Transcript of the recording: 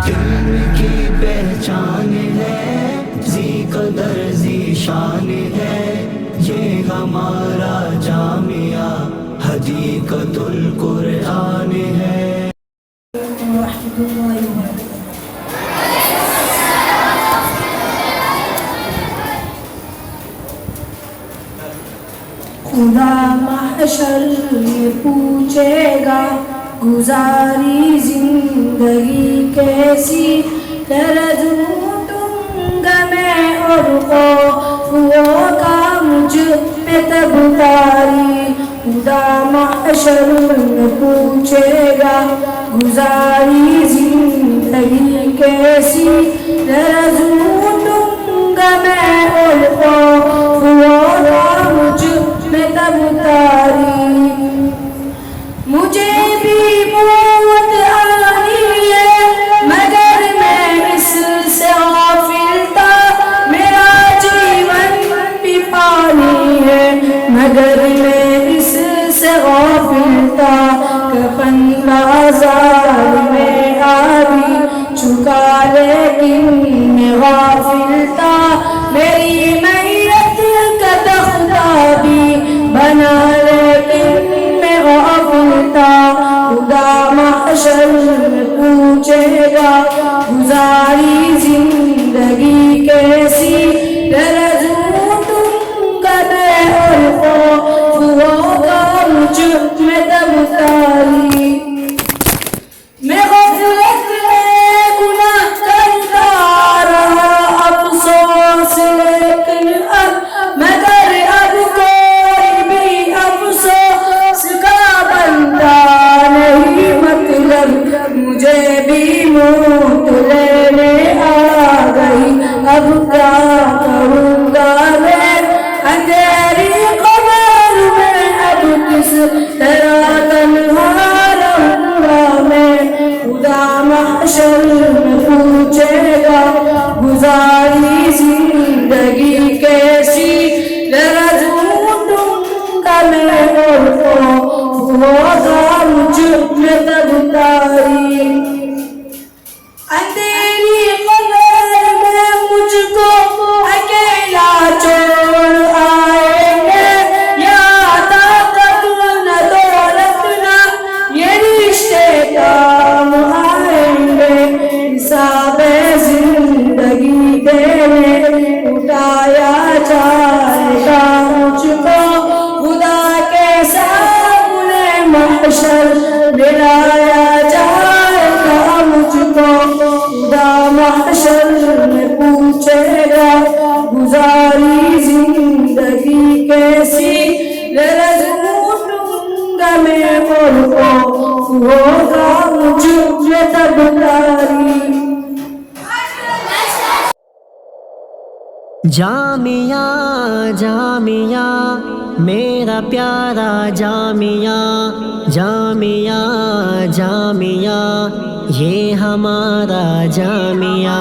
علم کی پہچان ہے، ذی قدر ذی شان ہے، یہ ہمارا جامعہ حدیقۃ القرآن ہے۔ ورحمۃ اللہ وبرکاتہ۔ خدا محشر میں پوچھے گا گزاری زندگی کیسی، درد لوٹوں گا میں اور خوف ہوگا مجھ پہ تب تاری۔ خدا محشر میں پوچھے گا گزاری زندگی کیسی، درد لوٹوں گا میں اور خوف ہوگا مجھ پہ تب تاری۔ مجھے بھی موت آنی ہے مگر میں اس سے غافل تھا، میرا جیون بھی پانی ہے مگر میں اس سے غافل تھا۔ کفن بازار میں آ بھی چکا لیکن میں غافل تھا، میری میت کا تختہ بھی بنا لیکن میں غافل تھا۔ خدا محشر میں پوچھے گا گزاری زندگی کیسی، درد لوٹوں گا میں اور خوف ہوگا مجھ میں تب تاری۔ میں غفلت میں گناہ کرتا رہا افسوس لیکن اب مگر اب کوئی بھی افسوس کا بندہ نہیں، مطلب مجھے بھی موت لینے آ گئی، اب کیا کروں گا میں اندھیری قبر میں، اب کس طرح تنہا رہوں گا میں۔ خدا محشر میں پوچھے گا گزاری زندگی کیسی، درد لوٹوں گا میں اور خوف ہوگا مجھ میں تب تاری۔ اندھیری قبر میں مجھ کو اکیلا چھوڑ آئیں گے، یا طاقت نہ دولت نہ یہ رشتے کام آئیں گے، حساب زندگی دینے اٹھایا جائے گا مجھ کو، خدا کے سامنے محشر دلایا جائے گا مجھ کو۔ خدا محشر میں پوچھے گا گزاری زندگی کیسی، درد لوٹوں گا میں اور خوف ہوگا مجھ میں تب تاری۔ جامعہ جامعہ میرا پیارا جامعہ، جامعہ جامعہ یہ ہمارا جامعہ۔